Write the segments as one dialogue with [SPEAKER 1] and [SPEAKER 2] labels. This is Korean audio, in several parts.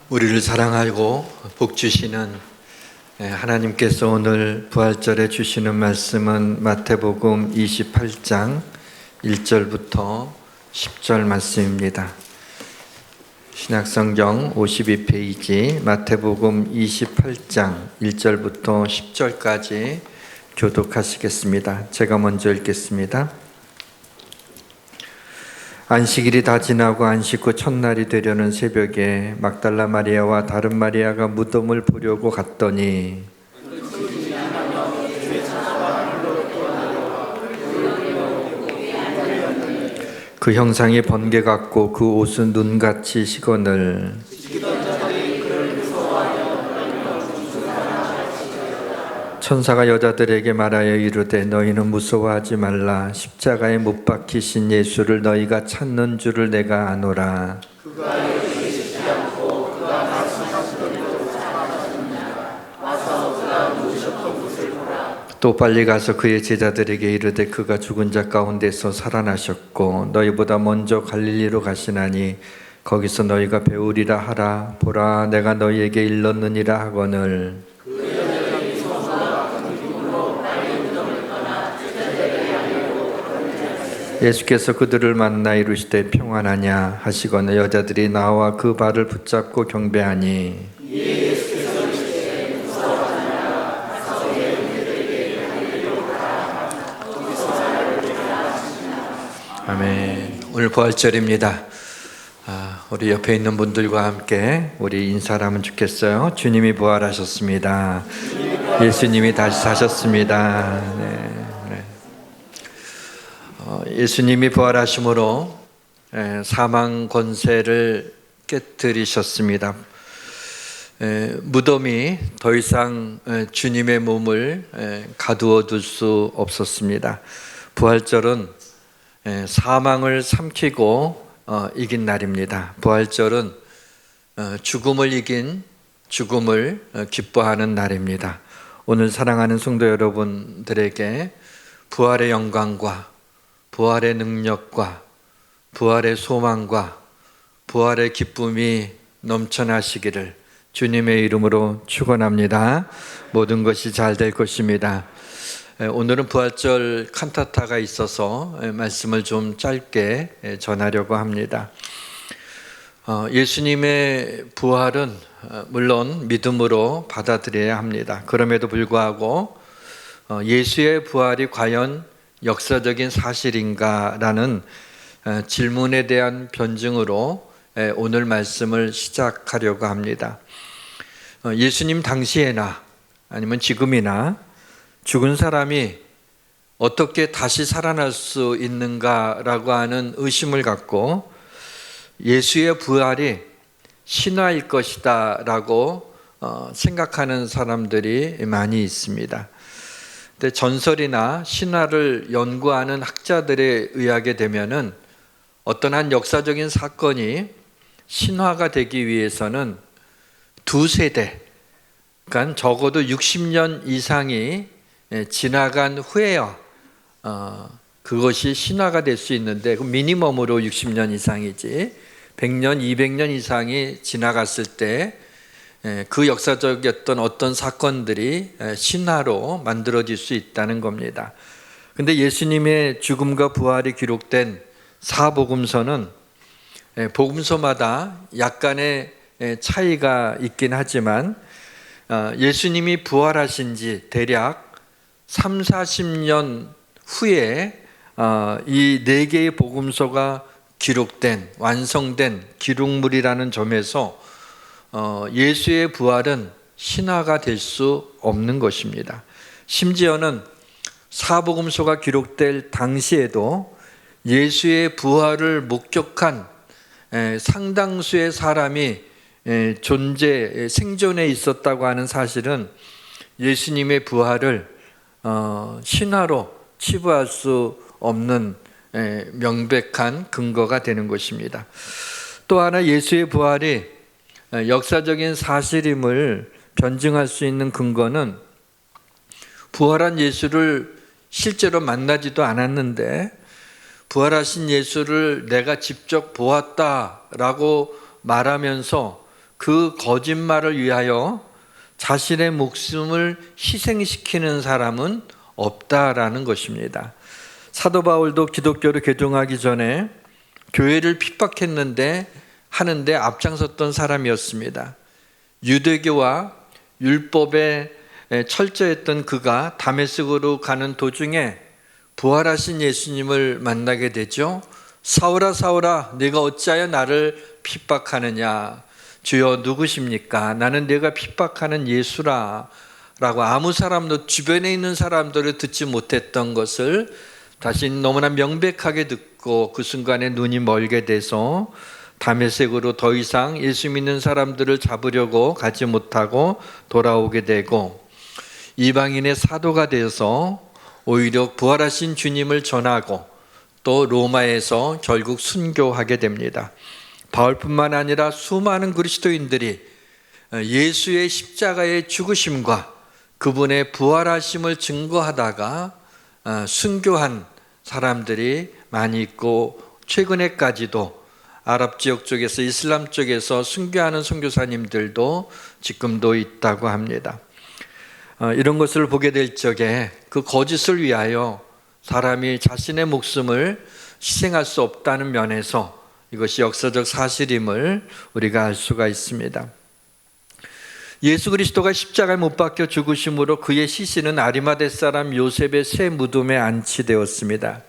[SPEAKER 1] 우리를 사랑하고 복 주시는 하나님께서 오늘 부활절에 주시는 말씀은 마태복음 28장 1절부터 10절 말씀입니다. 신약성경 52페이지 마태복음 28장 1절부터 10절까지 교독하시겠습니다. 제가 먼저 읽겠습니다. 안식일이 다 지나고 안식 후 첫날이 되려는 새벽에 막달라 마리아와 다른 마리아가 무덤을 보려고 갔더니 그 형상이 번개 같고 그 옷은 눈같이 시거늘 천사가 여자들에게 말하여 이르되 너희는 무서워하지 말라. 십자가에 못 박히신 예수를 너희가 찾는 줄을 내가 아노라. 그가 여기 계시지 않고 그가 말씀하시던 곳으로 찾아가셨느냐. 와서 그가 누우셨던 곳을 보라. 또 빨리 가서 그의 제자들에게 이르되 그가 죽은 자 가운데서 살아나셨고 너희보다 먼저 갈릴리로 가시나니 거기서 너희가 배우리라 하라. 보라 내가 너희에게 일렀느니라 하거늘 예수께서 그들을 만나 이르시되 평안하냐 하시거늘 여자들이 나와 그 발을 붙잡고 경배하니 아멘. 오늘 부활절입니다. 우리 옆에 있는 분들과 함께 우리 인사를 하면 좋겠어요. 주님이 부활하셨습니다. 예수님이 다시 사셨습니다. 네. 예수님이 부활하심으로 사망 권세를 깨뜨리셨습니다. 무덤이 더 이상 주님의 몸을 가두어 둘 수 없었습니다. 부활절은 사망을 삼키고 이긴 날입니다. 부활절은 죽음을 이긴 죽음을 기뻐하는 날입니다. 오늘 사랑하는 성도 여러분들에게 부활의 영광과 부활의 능력과 부활의 소망과 부활의 기쁨이 넘쳐나시기를 주님의 이름으로 축원합니다. 모든 것이 잘 될 것입니다. 오늘은 부활절 칸타타가 있어서 말씀을 좀 짧게 전하려고 합니다. 예수님의 부활은 물론 믿음으로 받아들여야 합니다. 그럼에도 불구하고 예수의 부활이 과연 역사적인 사실인가라는 질문에 대한 변증으로 오늘 말씀을 시작하려고 합니다. 예수님 당시에나 아니면 지금이나 죽은 사람이 어떻게 다시 살아날 수 있는가라고 하는 의심을 갖고 예수의 부활이 신화일 것이다 라고 생각하는 사람들이 많이 있습니다. 근데 전설이나 신화를 연구하는 학자들에 의하게 되면은 어떤 한 역사적인 사건이 신화가 되기 위해서는 두 세대, 그러니까 적어도 60년 이상이 지나간 후에야 그것이 신화가 될 수 있는데 그 미니멈으로 60년 이상이지 100년, 200년 이상이 지나갔을 때 그 역사적이었던 어떤 사건들이 신화로 만들어질 수 있다는 겁니다. 근데 예수님의 죽음과 부활이 기록된 사복음서는 복음서마다 약간의 차이가 있긴 하지만 예수님이 부활하신 지 대략 3, 40년 후에 이 네 개의 복음서가 기록된 완성된 기록물이라는 점에서 예수의 부활은 신화가 될 수 없는 것입니다. 심지어는 사복음서가 기록될 당시에도 예수의 부활을 목격한 상당수의 사람이 생존해 있었다고 하는 사실은 예수님의 부활을 신화로 치부할 수 없는 명백한 근거가 되는 것입니다. 또 하나 예수의 부활이 역사적인 사실임을 변증할 수 있는 근거는 부활한 예수를 실제로 만나지도 않았는데 부활하신 예수를 내가 직접 보았다라고 말하면서 그 거짓말을 위하여 자신의 목숨을 희생시키는 사람은 없다라는 것입니다. 사도 바울도 기독교를 개종하기 전에 교회를 핍박했는데 하는데 앞장섰던 사람이었습니다. 유대교와 율법에 철저했던 그가 다메섹으로 가는 도중에 부활하신 예수님을 만나게 되죠. 사울아 사울아 네가 어찌하여 나를 핍박하느냐. 주여 누구십니까? 나는 내가 핍박하는 예수라 라고 아무 사람도 주변에 있는 사람들을 듣지 못했던 것을 다시 너무나 명백하게 듣고 그 순간에 눈이 멀게 돼서 다메섹으로 더 이상 예수 믿는 사람들을 잡으려고 가지 못하고 돌아오게 되고 이방인의 사도가 되어서 오히려 부활하신 주님을 전하고 또 로마에서 결국 순교하게 됩니다. 바울뿐만 아니라 수많은 그리스도인들이 예수의 십자가의 죽으심과 그분의 부활하심을 증거하다가 순교한 사람들이 많이 있고 최근에까지도 아랍 지역 쪽에서 이슬람 쪽에서 순교하는 선교사님들도 지금도 있다고 합니다. 이런 것을 보게 될 적에 그 거짓을 위하여 사람이 자신의 목숨을 희생할 수 없다는 면에서 이것이 역사적 사실임을 우리가 알 수가 있습니다. 예수 그리스도가 십자가에 못 박혀 죽으심으로 그의 시신은 아리마대 사람 요셉의 새 무덤에 안치되었습니다.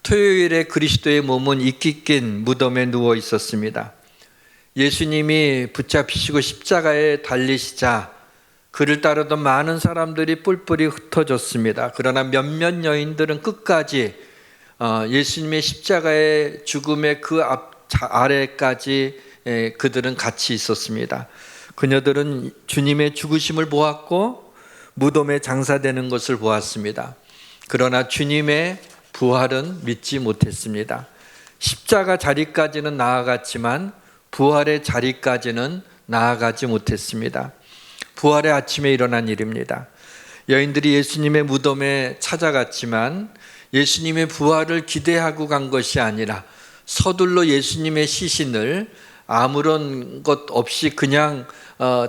[SPEAKER 1] 토요일에 그리스도의 몸은 이끼 낀 무덤에 누워 있었습니다. 예수님이 붙잡히시고 십자가에 달리시자 그를 따르던 많은 사람들이 뿔뿔이 흩어졌습니다. 그러나 몇몇 여인들은 끝까지 예수님의 십자가의 죽음의 그 아래까지 그들은 같이 있었습니다. 그녀들은 주님의 죽으심을 보았고 무덤에 장사되는 것을 보았습니다. 그러나 주님의 부활은 믿지 못했습니다. 십자가 자리까지는 나아갔지만 부활의 자리까지는 나아가지 못했습니다. 부활의 아침에 일어난 일입니다. 여인들이 예수님의 무덤에 찾아갔지만 예수님의 부활을 기대하고 간 것이 아니라 서둘러 예수님의 시신을 아무런 것 없이 그냥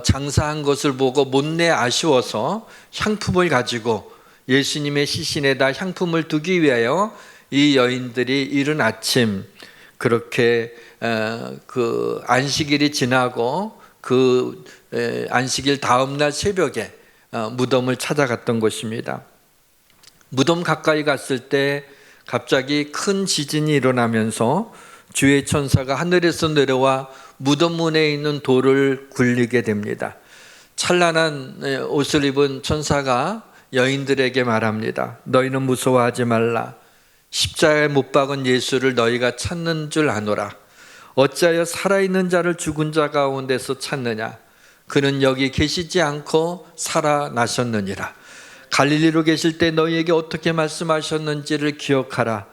[SPEAKER 1] 장사한 것을 보고 못내 아쉬워서 향품을 가지고 예수님의 시신에다 향품을 두기 위하여 이 여인들이 이른 아침 그렇게 그 안식일이 지나고 그 안식일 다음 날 새벽에 무덤을 찾아갔던 것입니다. 무덤 가까이 갔을 때 갑자기 큰 지진이 일어나면서 주의 천사가 하늘에서 내려와 무덤 문에 있는 돌을 굴리게 됩니다. 찬란한 옷을 입은 천사가 여인들에게 말합니다. 너희는 무서워하지 말라. 십자가에 못 박은 예수를 너희가 찾는 줄 아노라. 어찌하여 살아있는 자를 죽은 자 가운데서 찾느냐. 그는 여기 계시지 않고 살아나셨느니라. 갈릴리로 계실 때 너희에게 어떻게 말씀하셨는지를 기억하라.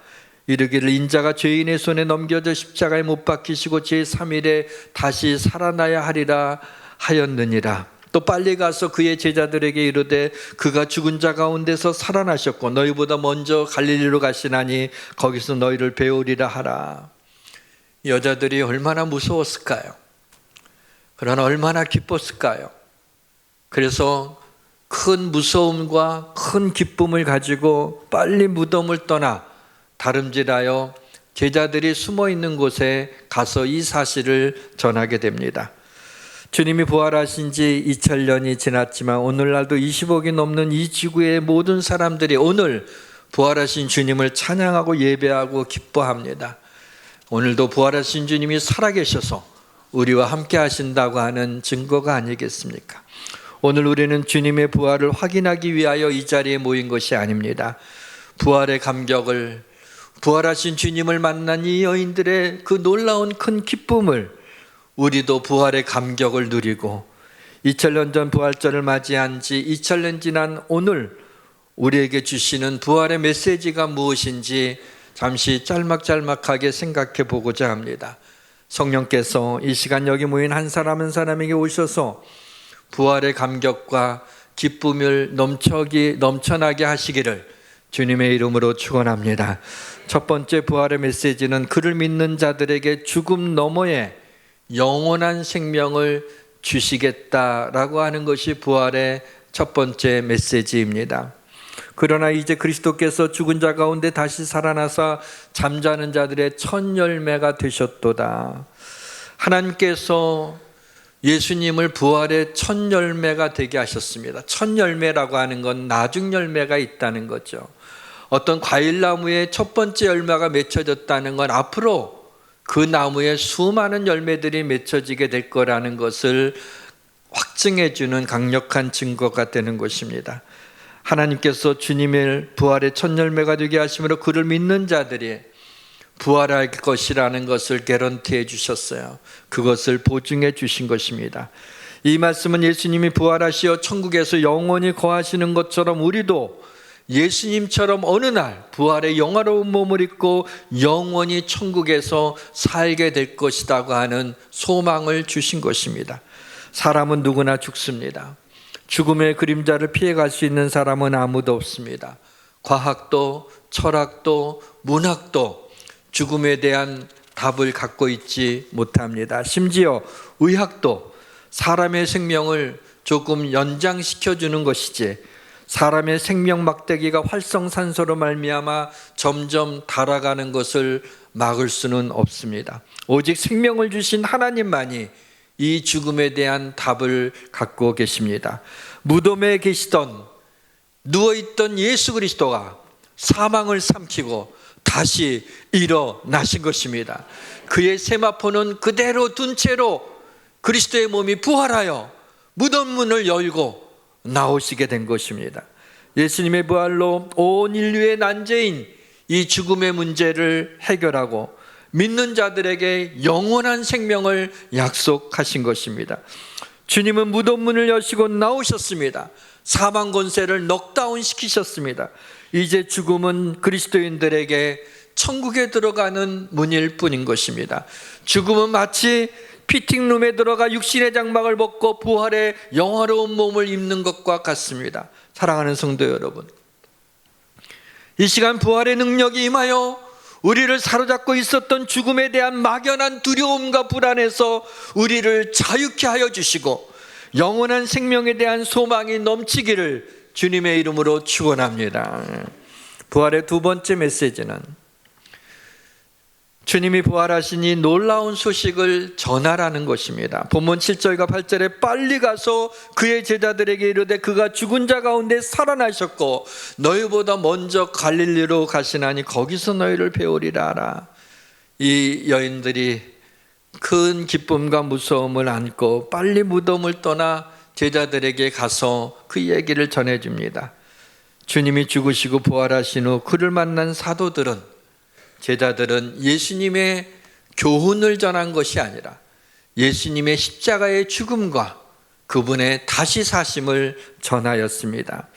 [SPEAKER 1] 이르기를 인자가 죄인의 손에 넘겨져 십자가에 못 박히시고 제3일에 다시 살아나야 하리라 하였느니라. 또 빨리 가서 그의 제자들에게 이르되 그가 죽은 자 가운데서 살아나셨고 너희보다 먼저 갈릴리로 가시나니 거기서 너희를 배우리라 하라. 여자들이 얼마나 무서웠을까요? 그러나 얼마나 기뻤을까요? 그래서 큰 무서움과 큰 기쁨을 가지고 빨리 무덤을 떠나 다름질하여 제자들이 숨어 있는 곳에 가서 이 사실을 전하게 됩니다. 주님이 부활하신 지 2000년이 지났지만 오늘날도 20억이 넘는 이 지구의 모든 사람들이 오늘 부활하신 주님을 찬양하고 예배하고 기뻐합니다. 오늘도 부활하신 주님이 살아계셔서 우리와 함께 하신다고 하는 증거가 아니겠습니까? 오늘 우리는 주님의 부활을 확인하기 위하여 이 자리에 모인 것이 아닙니다. 부활의 감격을, 부활하신 주님을 만난 이 여인들의 그 놀라운 큰 기쁨을 우리도 부활의 감격을 누리고 2000년 전 부활절을 맞이한 지 2000년 지난 오늘 우리에게 주시는 부활의 메시지가 무엇인지 잠시 짤막짤막하게 생각해 보고자 합니다. 성령께서 이 시간 여기 모인 한 사람 한 사람에게 오셔서 부활의 감격과 기쁨을 넘쳐나게 하시기를 주님의 이름으로 축원합니다. 첫 번째 부활의 메시지는 그를 믿는 자들에게 죽음 너머에 영원한 생명을 주시겠다라고 하는 것이 부활의 첫 번째 메시지입니다. 그러나 이제 그리스도께서 죽은 자 가운데 다시 살아나사 잠자는 자들의 첫 열매가 되셨도다. 하나님께서 예수님을 부활의 첫 열매가 되게 하셨습니다. 첫 열매라고 하는 건 나중 열매가 있다는 거죠. 어떤 과일나무의 첫 번째 열매가 맺혀졌다는 건 앞으로 그 나무에 수많은 열매들이 맺혀지게 될 거라는 것을 확증해 주는 강력한 증거가 되는 것입니다. 하나님께서 주님을 부활의 첫 열매가 되게 하심으로 그를 믿는 자들이 부활할 것이라는 것을 개런티해 주셨어요. 그것을 보증해 주신 것입니다. 이 말씀은 예수님이 부활하시어 천국에서 영원히 거하시는 것처럼 우리도 예수님처럼 어느 날 부활의 영화로운 몸을 입고 영원히 천국에서 살게 될 것이라고 하는 소망을 주신 것입니다. 사람은 누구나 죽습니다. 죽음의 그림자를 피해갈 수 있는 사람은 아무도 없습니다. 과학도 철학도 문학도 죽음에 대한 답을 갖고 있지 못합니다. 심지어 의학도 사람의 생명을 조금 연장시켜주는 것이지 사람의 생명 막대기가 활성산소로 말미암아 점점 닳아가는 것을 막을 수는 없습니다. 오직 생명을 주신 하나님만이 이 죽음에 대한 답을 갖고 계십니다. 무덤에 계시던 누워있던 예수 그리스도가 사망을 삼키고 다시 일어나신 것입니다. 그의 세마포는 그대로 둔 채로 그리스도의 몸이 부활하여 무덤 문을 열고 나오시게 된 것입니다. 예수님의 부활로 온 인류의 난제인 이 죽음의 문제를 해결하고 믿는 자들에게 영원한 생명을 약속하신 것입니다. 주님은 무덤 문을 여시고 나오셨습니다. 사망 권세를 넉다운 시키셨습니다. 이제 죽음은 그리스도인들에게 천국에 들어가는 문일 뿐인 것입니다. 죽음은 마치 피팅룸에 들어가 육신의 장막을 벗고 부활의 영화로운 몸을 입는 것과 같습니다. 사랑하는 성도 여러분, 이 시간 부활의 능력이 임하여 우리를 사로잡고 있었던 죽음에 대한 막연한 두려움과 불안에서 우리를 자유케 하여 주시고 영원한 생명에 대한 소망이 넘치기를 주님의 이름으로 축원합니다. 부활의 두 번째 메시지는 주님이 부활하시니 놀라운 소식을 전하라는 것입니다. 본문 7절과 8절에 빨리 가서 그의 제자들에게 이르되 그가 죽은 자 가운데 살아나셨고 너희보다 먼저 갈릴리로 가시나니 거기서 너희를 배우리라 하라. 이 여인들이 큰 기쁨과 무서움을 안고 빨리 무덤을 떠나 제자들에게 가서 그 얘기를 전해줍니다. 주님이 죽으시고 부활하신 후 그를 만난 사도들은, 제자들은 예수님의 교훈을 전한 것이 아니라 예수님의 십자가의 죽음과 그분의 다시 사심을 전하였습니다.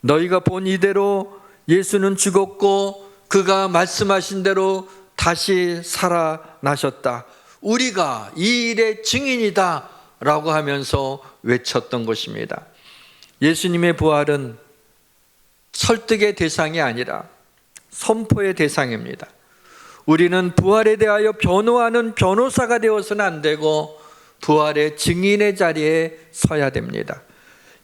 [SPEAKER 1] 너희가 본 이대로 예수는 죽었고 그가 말씀하신 대로 다시 살아나셨다. 우리가 이 일의 증인이다 라고 하면서 외쳤던 것입니다. 예수님의 부활은 설득의 대상이 아니라 선포의 대상입니다. 우리는 부활에 대하여 변호하는 변호사가 되어서는 안 되고 부활의 증인의 자리에 서야 됩니다.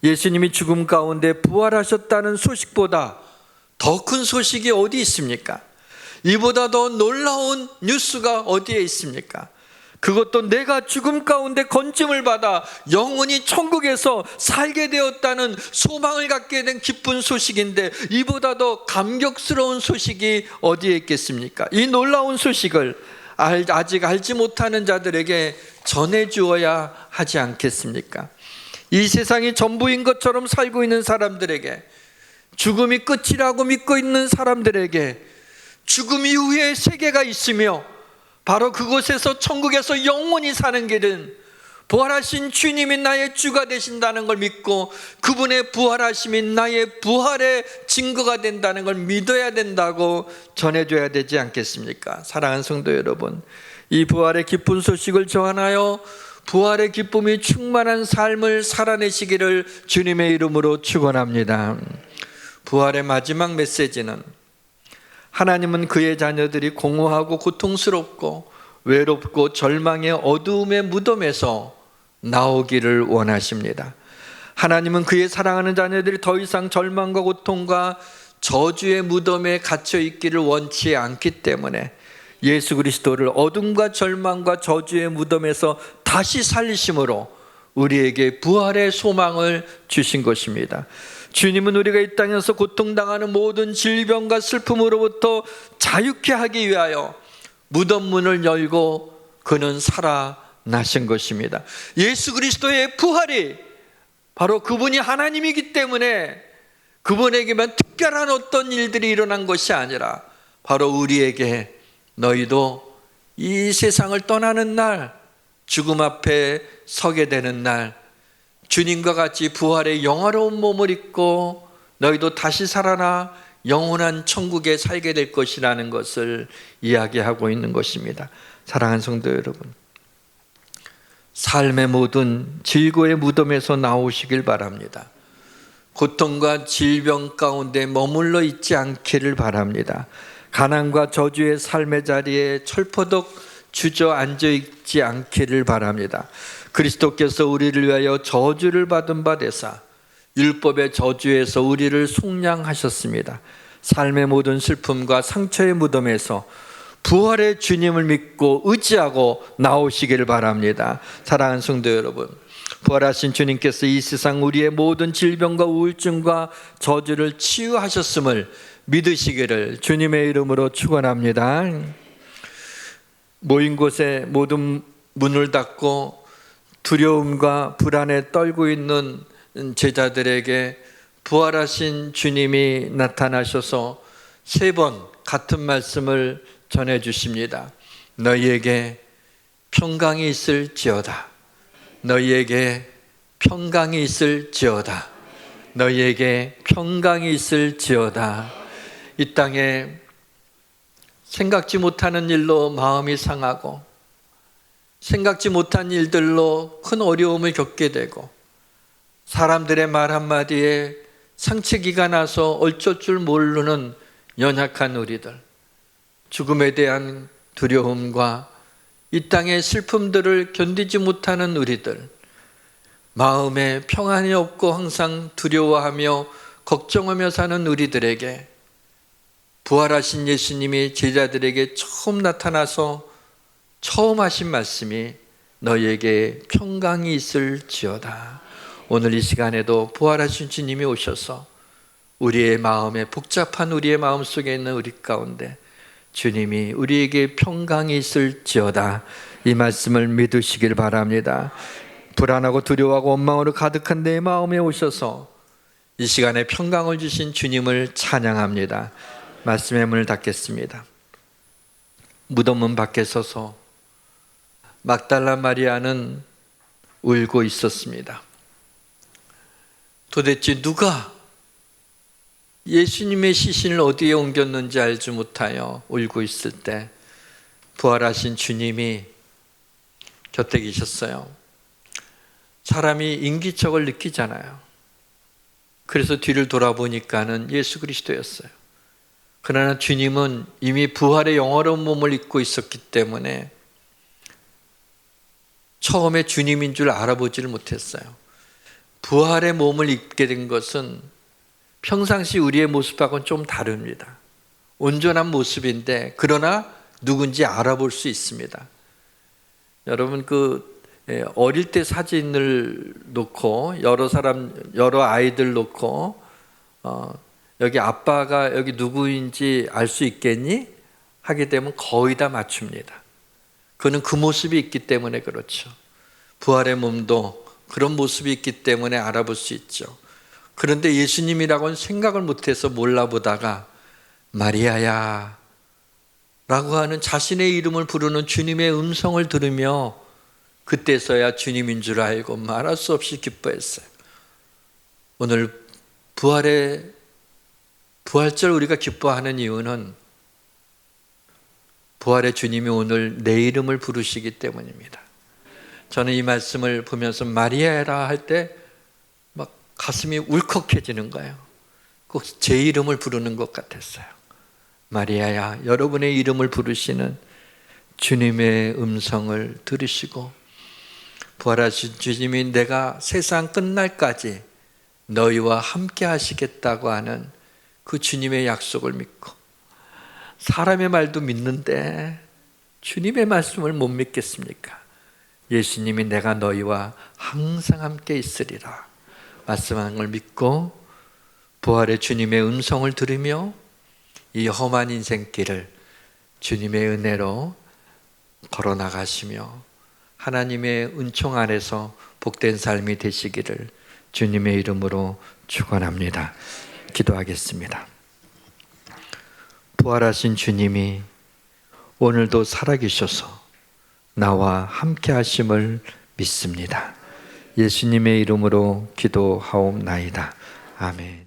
[SPEAKER 1] 예수님이 죽음 가운데 부활하셨다는 소식보다 더 큰 소식이 어디 있습니까? 이보다 더 놀라운 뉴스가 어디에 있습니까? 그것도 내가 죽음 가운데 건짐을 받아 영원히 천국에서 살게 되었다는 소망을 갖게 된 기쁜 소식인데 이보다 더 감격스러운 소식이 어디에 있겠습니까? 이 놀라운 소식을 아직 알지 못하는 자들에게 전해주어야 하지 않겠습니까? 이 세상이 전부인 것처럼 살고 있는 사람들에게, 죽음이 끝이라고 믿고 있는 사람들에게 죽음 이후에 세계가 있으며 바로 그곳에서 천국에서 영원히 사는 길은 부활하신 주님이 나의 주가 되신다는 걸 믿고 그분의 부활하심이 나의 부활의 증거가 된다는 걸 믿어야 된다고 전해줘야 되지 않겠습니까? 사랑하는 성도 여러분, 이 부활의 기쁜 소식을 전하여 부활의 기쁨이 충만한 삶을 살아내시기를 주님의 이름으로 축원합니다. 부활의 마지막 메시지는 하나님은 그의 자녀들이 공허하고 고통스럽고 외롭고 절망의 어두움의 무덤에서 나오기를 원하십니다. 하나님은 그의 사랑하는 자녀들이 더 이상 절망과 고통과 저주의 무덤에 갇혀 있기를 원치 않기 때문에 예수 그리스도를 어둠과 절망과 저주의 무덤에서 다시 살리심으로 우리에게 부활의 소망을 주신 것입니다. 주님은 우리가 이 땅에서 고통당하는 모든 질병과 슬픔으로부터 자유케 하기 위하여 무덤 문을 열고 그는 살아나신 것입니다. 예수 그리스도의 부활이 바로 그분이 하나님이기 때문에 그분에게만 특별한 어떤 일들이 일어난 것이 아니라 바로 우리에게 너희도 이 세상을 떠나는 날, 죽음 앞에 서게 되는 날, 주님과 같이 부활의 영화로운 몸을 입고 너희도 다시 살아나 영원한 천국에 살게 될 것이라는 것을 이야기하고 있는 것입니다. 사랑하는 성도 여러분, 삶의 모든 질고의 무덤에서 나오시길 바랍니다. 고통과 질병 가운데 머물러 있지 않기를 바랍니다. 가난과 저주의 삶의 자리에 철퍼덕 주저앉아 있지 않기를 바랍니다. 그리스도께서 우리를 위하여 저주를 받은 바 되사 율법의 저주에서 우리를 속량하셨습니다. 삶의 모든 슬픔과 상처의 무덤에서 부활의 주님을 믿고 의지하고 나오시기를 바랍니다. 사랑하는 성도 여러분, 부활하신 주님께서 이 세상 우리의 모든 질병과 우울증과 저주를 치유하셨음을 믿으시기를 주님의 이름으로 축원합니다. 모인 곳에 모든 문을 닫고 두려움과 불안에 떨고 있는 제자들에게 부활하신 주님이 나타나셔서 3번 같은 말씀을 전해 주십니다. 너희에게 평강이 있을지어다. 너희에게 평강이 있을지어다. 너희에게 평강이 있을지어다. 이 땅에 생각지 못하는 일로 마음이 상하고 생각지 못한 일들로 큰 어려움을 겪게 되고 사람들의 말 한마디에 상처기가 나서 어쩔 줄 모르는 연약한 우리들, 죽음에 대한 두려움과 이 땅의 슬픔들을 견디지 못하는 우리들, 마음에 평안이 없고 항상 두려워하며 걱정하며 사는 우리들에게 부활하신 예수님이 제자들에게 처음 나타나서 처음 하신 말씀이 너희에게 평강이 있을지어다. 오늘 이 시간에도 부활하신 주님이 오셔서 우리의 마음에 복잡한 우리의 마음 속에 있는 우리 가운데 주님이 우리에게 평강이 있을지어다, 이 말씀을 믿으시길 바랍니다. 불안하고 두려워하고 원망으로 가득한 내 마음에 오셔서 이 시간에 평강을 주신 주님을 찬양합니다. 말씀의 문을 닫겠습니다. 무덤문 밖에 서서 막달라 마리아는 울고 있었습니다. 도대체 누가 예수님의 시신을 어디에 옮겼는지 알지 못하여 울고 있을 때 부활하신 주님이 곁에 계셨어요. 사람이 인기척을 느끼잖아요. 그래서 뒤를 돌아보니까는 예수 그리스도였어요. 그러나 주님은 이미 부활의 영화로운 몸을 입고 있었기 때문에 처음에 주님인 줄 알아보지를 못했어요. 부활의 몸을 입게 된 것은 평상시 우리의 모습하고는 좀 다릅니다. 온전한 모습인데 그러나 누군지 알아볼 수 있습니다. 여러분 어릴 때 사진을 놓고 여러 아이들 놓고 여기 아빠가 여기 누구인지 알 수 있겠니? 하게 되면 거의 다 맞춥니다. 그는 그 모습이 있기 때문에 그렇죠. 부활의 몸도 그런 모습이 있기 때문에 알아볼 수 있죠. 그런데 예수님이라고는 생각을 못해서 몰라보다가 마리아야 라고 하는 자신의 이름을 부르는 주님의 음성을 들으며 그때서야 주님인 줄 알고 말할 수 없이 기뻐했어요. 오늘 부활절 우리가 기뻐하는 이유는 부활의 주님이 오늘 내 이름을 부르시기 때문입니다. 저는 이 말씀을 보면서 마리아라 할 때 막 가슴이 울컥해지는 거예요. 꼭 제 이름을 부르는 것 같았어요. 마리아야, 여러분의 이름을 부르시는 주님의 음성을 들으시고 부활하신 주님이 내가 세상 끝날까지 너희와 함께 하시겠다고 하는 그 주님의 약속을 믿고, 사람의 말도 믿는데 주님의 말씀을 못 믿겠습니까? 예수님이 내가 너희와 항상 함께 있으리라 말씀하는 걸 믿고 부활의 주님의 음성을 들으며 이 험한 인생길을 주님의 은혜로 걸어나가시며 하나님의 은총 안에서 복된 삶이 되시기를 주님의 이름으로 축원합니다. 기도하겠습니다. 부활하신 주님이 오늘도 살아계셔서 나와 함께 하심을 믿습니다. 예수님의 이름으로 기도하옵나이다. 아멘.